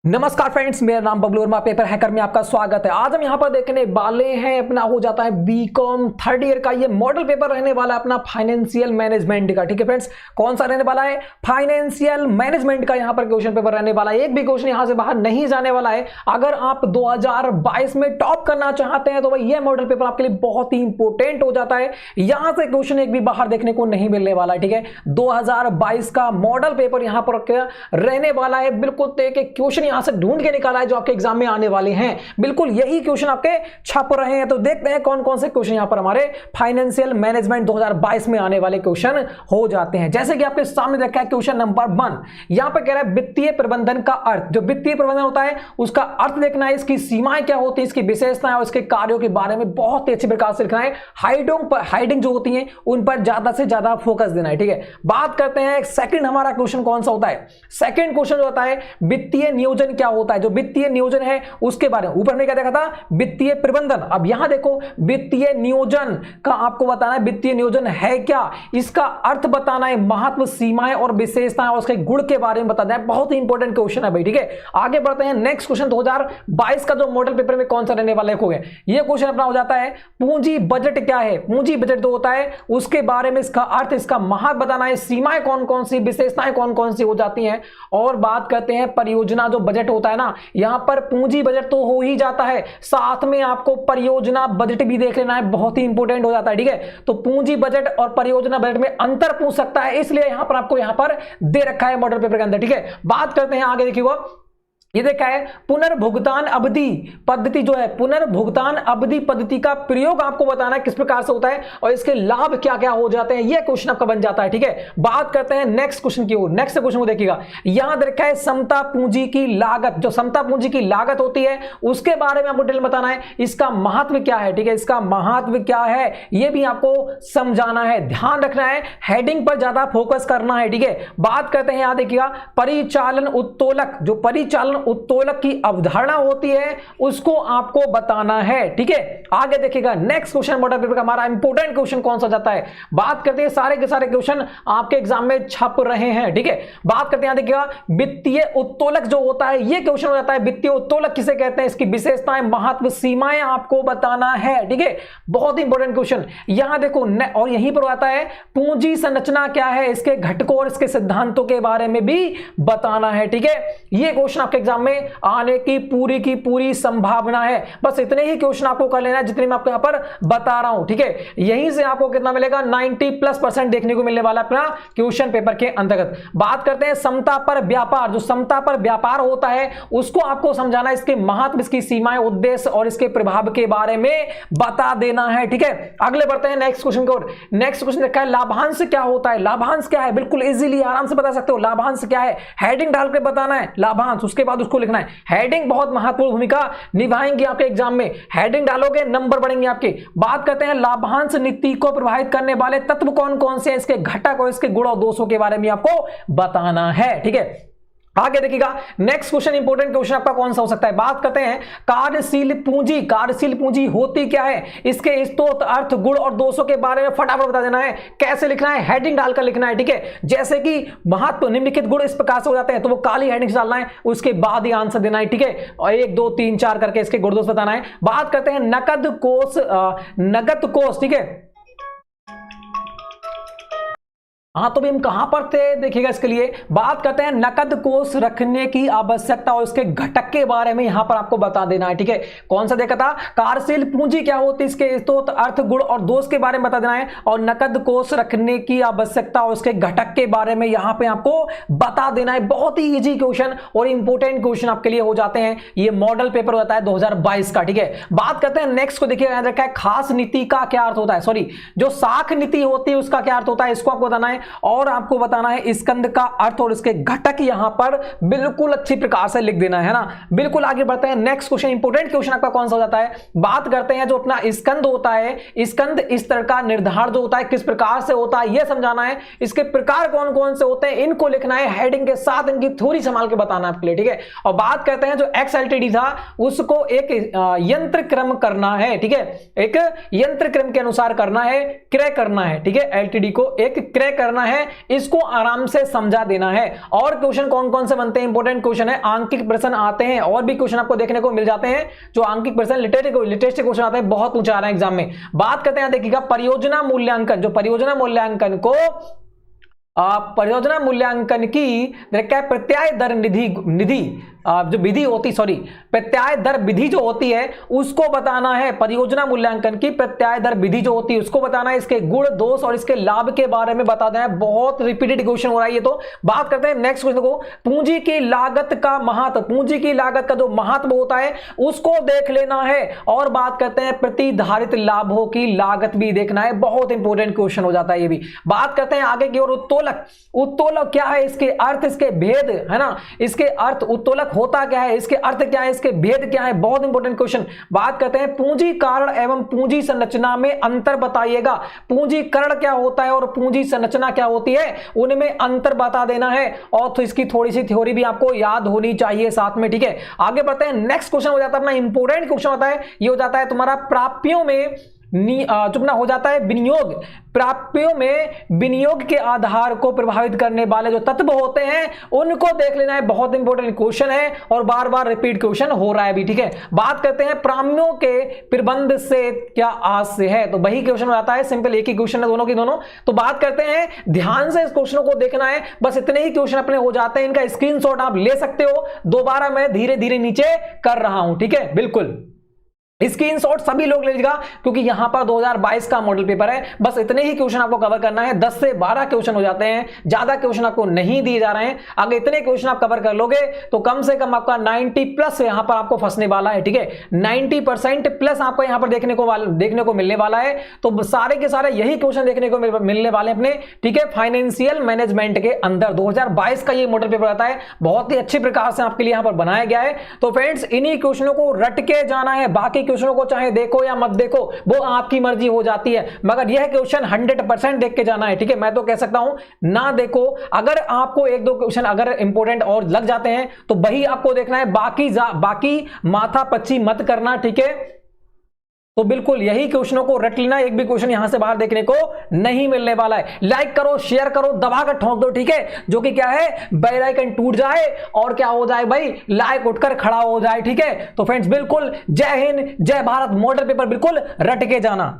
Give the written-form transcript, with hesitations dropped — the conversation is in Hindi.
नमस्कार फ्रेंड्स, मेरा नाम बबलू वर्मा, पेपर हैकर में आपका स्वागत है। आज हम यहां पर देखने वाले हैं अपना हो जाता है बीकॉम थर्ड ईयर का ये मॉडल पेपर रहने वाला है अपना फाइनेंशियल मैनेजमेंट का। ठीक है फ्रेंड्स, कौन सा रहने वाला है? फाइनेंशियल मैनेजमेंट का यहां पर क्वेश्चन पेपर रहने वाला है। एक भी क्वेश्चन यहां से बाहर नहीं जाने वाला है। अगर आप 2022 में टॉप करना चाहते हैं तो भाई ये मॉडल पेपर आपके लिए बहुत ही इंपॉर्टेंट हो जाता है। यहां से क्वेश्चन एक भी बाहर देखने को नहीं मिलने वाला है। ठीक है, 2022 का मॉडल पेपर यहां पर रहने वाला है। बिल्कुल क्वेश्चन यहां से ढूंढ के निकाला है जो आपके एग्जाम में आने वाले हैं। बिल्कुल यही क्वेश्चन आपके छप रहे हैं। तो देखते हैं कौन कौन से क्वेश्चन यहां पर हमारे फाइनेंशियल मैनेजमेंट 2022 में आने वाले क्वेश्चन हो जाते हैं। जैसे कि आपके सामने रखा है क्वेश्चन नंबर 1। यहां पर कह रहा है वित्तीय प्रबंधन का अर्थ। जो वित्तीय प्रबंधन होता है उसका अर्थ देखना है, इसकी सीमाएं क्या होती है, इसकी विशेषताएं और इसके कार्यों के बारे में बहुत ही अच्छी प्रकार से लिखना है। हाइडिंग जो होती है उन पर ज्यादा से ज्यादा फोकस देना है। ठीक है, बात करते हैं सेकंड हमारा क्वेश्चन कौन सा होता है। सेकंड क्वेश्चन जो होता है वित्तीय नियोजन क्या होता है। जो वित्तीय नियोजन है उसके बारे में ऊपर में क्या देखा था, वित्तीय प्रबंधन। अब यहां देखो वित्तीय नियोजन का आपको बताना है वित्तीय नियोजन है क्या, इसका अर्थ बताना है, महत्व, सीमाएं और विशेषताएं और उसके गुण के बारे में बताना है। बहुत ही इंपॉर्टेंट क्वेश्चन है भाई। ठीक है, आगे बढ़ते हैं। नेक्स्ट क्वेश्चन 2022 का जो मॉडल पेपर में कौन सा रहने वाला है, ये क्वेश्चन अपना हो जाता है पूंजी बजट क्या है। पूंजी बजट जो होता है उसके बारे में, इसका अर्थ, इसका महत्व बताना है, सीमाएं कौन कौन सी, विशेषताएं कौन कौन सी हो जाती हैं। और बात करते हैं परियोजना जो बजट होता है ना, यहां पर पूंजी बजट तो हो ही जाता है, साथ में आपको परियोजना बजट भी देख लेना है, बहुत ही इंपॉर्टेंट हो जाता है। ठीक है, तो पूंजी बजट और परियोजना बजट में अंतर पूछ सकता है, इसलिए यहां पर आपको यहां पर दे रखा है मॉडल पेपर के अंदर। ठीक है, बात करते हैं आगे। देखिए ये देखा है पुनर्भुगतान अवधि पद्धति जो है, पुनर्भुगतान अवधि पद्धति का प्रयोग आपको बताना है किस प्रकार से होता है और इसके लाभ क्या क्या हो जाते हैं, ये क्वेश्चन आपका बन जाता है। ठीक है, बात करते हैं नेक्स्ट क्वेश्चन की ओर। नेक्स्ट क्वेश्चन को देखिएगा, यहां देखा है समता पूंजी की लागत। जो समता पूंजी की लागत होती है उसके बारे में आपको डिटेल बताना है, इसका महत्व क्या है। ठीक है, इसका महत्व क्या है यह भी आपको समझाना है, ध्यान रखना है, हेडिंग पर ज्यादा फोकस करना है। ठीक है, बात करते हैं यहां देखिएगा परिचालन उत्तोलक। जो परिचालन उत्तोलक की अवधारणा होती है उसको आपको बताना है। ठीक है, आगे देखिएगा नेक्स्ट क्वेश्चन मॉडल पेपर का हमारा इंपॉर्टेंट क्वेश्चन कौन सा जाता है। बात करते हैं, सारे के सारे क्वेश्चन आपके एग्जाम में छप रहे हैं। ठीक है, बात करते हैं देखिएगा वित्तीय उत्तोलक जो होता है, ये क्वेश्चन हो जाता है वित्तीय उत्तोलक किसे कहते हैं, इसकी विशेषताएं, महत्व, सीमाएं आपको बताना है। ठीक है, बहुत इंपॉर्टेंट क्वेश्चन यहां देखो। और यहीं पर आता है पूंजी संरचना क्या है, इसके घटकों और इसके सिद्धांतों के बारे में भी बताना है। ठीक है, ये क्वेश्चन आपके एग्जाम में आने की पूरी संभावना है। बस इतने ही क्वेश्चन आपको कर लेना है जितने मैं आपको यहां पर बता रहा हूं। ठीक है, यहीं से आपको कितना मिलेगा, 90+% देखने को मिलने वाला अपना क्वेश्चन पेपर के अंतर्गत। बात करते हैं समता पर व्यापार। जो समता पर व्यापार होता है उसको आपको समझाना है, इसके महत्व, इसकी सीमाएं, उद्देश्य और इसके प्रभाव के बारे में बता देना है। ठीक है, अगले बढ़ते हैं नेक्स्ट क्वेश्चन की ओर। नेक्स्ट क्वेश्चन देखा है लाभांश क्या होता है। लाभांश क्या है, बिल्कुल इजीली आराम से बता सकते हो लाभांश क्या है। हेडिंग डाल के बताना है लाभांश, उसके बाद उसको लिखना है। हेडिंग बहुत महत्वपूर्ण भूमिका निभाएंगी आपके एग्जाम में, हेडिंग डालोगे नंबर बढ़ेंगे आपके। बात करते हैं लाभांश नीति को प्रभावित करने वाले तत्व कौन कौन से हैं, इसके घटक और इसके गुण और दोषों के बारे में आपको बताना है। ठीक है, आगे देखिएगा नेक्स्ट क्वेश्चन, इंपॉर्टेंट क्वेश्चन आपका कौन सा हो सकता है। बात करते हैं कार्यशील पूंजी। कार्यशील पूंजी होती क्या है, इसके स्रोत, अर्थ, गुण और दोषों के बारे में फटाफट बता देना है। कैसे लिखना है, हेडिंग डालकर लिखना है। ठीक है, जैसे कि महत्व, निम्नलिखित गुण इस प्रकार से हो जाते हैं तो वो काली हेडिंग डालना है, उसके बाद ही आंसर देना है। ठीक है, और 1 2 3 4 करके इसके गुण दोष बताना है। बात करते हैं नकद कोष, नकद कोष। ठीक है, हाँ तो भी हम कहां पर थे देखिएगा, इसके लिए बात करते हैं नकद कोष रखने की आवश्यकता और इसके घटक के बारे में यहां पर आपको बता देना है। ठीक है, कौन सा देखा था, कार्यशील पूंजी क्या होती है, इसके स्रोत, अर्थ, गुण और दोष के बारे में बता देना है, और नकद कोष रखने की आवश्यकता और उसके घटक के बारे में यहां पे आपको बता देना है। बहुत ही इजी क्वेश्चन और इंपॉर्टेंट क्वेश्चन आपके लिए हो जाते हैं। ये मॉडल पेपर होता है 2022 का। ठीक है, बात करते हैं नेक्स्ट को, देखिए यहां रखा है खास नीति का क्या अर्थ होता है, सॉरी जो साख नीति होती है उसका क्या अर्थ होता है, इसको आपको बताना है। और आपको बताना है स्कंद का अर्थ और इसके घटक यहां पर बिल्कुल अच्छी प्रकार से लिख देना है ना। बिल्कुल आगे बढ़ते हैं नेक्स्ट क्वेश्चन, इंपॉर्टेंट क्वेश्चन आपका कौन सा हो जाता है। बात करते हैं जो अपना स्कंद होता है, स्कंद स्तर का निर्धारण जो होता है किस प्रकार से होता है यह समझाना है, इसके प्रकार कौन कौन से होते हैं इनको लिखना है, हेडिंग के साथ इनकी थ्योरी संभाल के बताना है आपके लिए। ठीक है, और बात करते हैं जो XLTD था उसको एक यंत्र क्रम करना है। ठीक है, एक यंत्र क्रम के अनुसार करना है, क्रय करना है। ठीक है, LTD को एक क्रय करना है, इसको आराम से समझा देना है। और क्वेश्चन कौन कौन से बनते हैं, इंपॉर्टेंट क्वेश्चन है, आंकिक प्रश्न आते हैं और भी क्वेश्चन आपको देखने को मिल जाते हैं जो आंकिक प्रश्न लेटेस्ट क्वेश्चन आते हैं, बहुत पूछा रहा है एग्जाम में। बात करते हैं, देखिएगा परियोजना मूल्यांकन, जो परियोजना मूल्यांकन को परियोजना मूल्यांकन की प्रत्याय दर निधि जो विधि होती प्रत्याय दर विधि जो होती है उसको बताना है। परियोजना मूल्यांकन की प्रत्याय दर विधि जो होती है उसको बताना है, इसके गुण दोष और इसके लाभ के बारे में बता देना है। बहुत रिपीटेड क्वेश्चन हो रहा है ये। तो बात करते हैं नेक्स्ट क्वेश्चन को, पूंजी की लागत का महत्व, पूंजी की लागत का जो महत्व होता है उसको देख लेना है। और बात करते हैं प्रतिधारित लाभों की लागत भी देखना है, बहुत इंपॉर्टेंट क्वेश्चन हो जाता है ये भी। बात करते हैं आगे की ओर, उत्तोलक, उत्तोलक क्या है, इसके अर्थ, इसके भेद है ना, इसके अर्थ, उत्तोलक होता क्या है, इसके अर्थ क्या है, इसके भेद क्या है, बहुत इंपॉर्टेंट क्वेश्चन। बात करते हैं पूंजी कारण एवं पूंजी संरचना में अंतर बताइएगा। पूंजी कारण क्या होता है और पूंजी संरचना क्या होती है, उनमें अंतर बता देना है। और तो इसकी थोड़ी सी थ्योरी भी आपको याद होनी चाहिए साथ में, ठीक है। आगे बढ़ते हैं, नेक्स्ट क्वेश्चन हो जाता है अपना इंपॉर्टेंट क्वेश्चन होता है, ये हो जाता है तुम्हारा प्राप्तियों में चुपना हो जाता है विनियोग। प्राप्तियों में विनियोग के आधार को प्रभावित करने वाले जो तत्व होते हैं उनको देख लेना है, बहुत इंपॉर्टेंट क्वेश्चन है और बार बार रिपीट क्वेश्चन हो रहा है भी, ठीक है। बात करते हैं प्राप्तियों के प्रबंध से क्या आशय है, तो वही क्वेश्चन हो जाता है, सिंपल एक ही क्वेश्चन है दोनों की दोनों। तो बात करते हैं, ध्यान से इस क्वेश्चन को देखना है, बस इतने ही क्वेश्चन अपने हो जाते हैं, इनका स्क्रीनशॉट आप ले सकते हो। दोबारा मैं धीरे धीरे नीचे कर रहा हूं, ठीक है, बिल्कुल स्क्रीनशॉट सभी लोग ले लीजिएगा क्योंकि यहां पर 2022 का मॉडल पेपर है। बस इतने ही क्वेश्चन आपको कवर करना है, 10 से 12 क्वेश्चन हो जाते हैं, ज्यादा क्वेश्चन आपको नहीं दिए जा रहे हैं। अगर इतने क्वेश्चन आप कवर कर लोगे तो कम से कम आपका 90 प्लस यहां पर आपको फंसने वाला है, ठीक है। 90% प्लस आपको यहां पर देखने को मिलने वाला है। तो सारे के सारे यही क्वेश्चन देखने को मिलने वाले अपने, ठीक है, फाइनेंशियल मैनेजमेंट के अंदर 2022 का ये मॉडल पेपर आता है, बहुत ही अच्छी प्रकार से आपके लिए यहां पर बनाया गया है। तो फ्रेंड्स इन्हीं क्वेश्चनों को रट के जाना है, बाकी क्वेश्चनों को चाहे देखो या मत देखो वो आपकी मर्जी हो जाती है, मगर यह क्वेश्चन 100% देख के जाना है, ठीक है। मैं तो कह सकता हूं ना देखो, अगर आपको एक दो क्वेश्चन अगर इंपॉर्टेंट और लग जाते हैं तो वही आपको देखना है, बाकी माथा पच्ची मत करना, ठीक है। तो बिल्कुल यही क्वेश्चनों को रट लेना, एक भी क्वेश्चन यहां से बाहर देखने को नहीं मिलने वाला है। लाइक करो, शेयर करो, दबाकर ठोक दो, ठीक है, जो कि क्या है, बेल आइकन टूट जाए और क्या हो जाए भाई, लाइक उठकर खड़ा हो जाए, ठीक है। तो फ्रेंड्स बिल्कुल जय हिंद जय भारत, मॉडल पेपर बिल्कुल रट के जाना।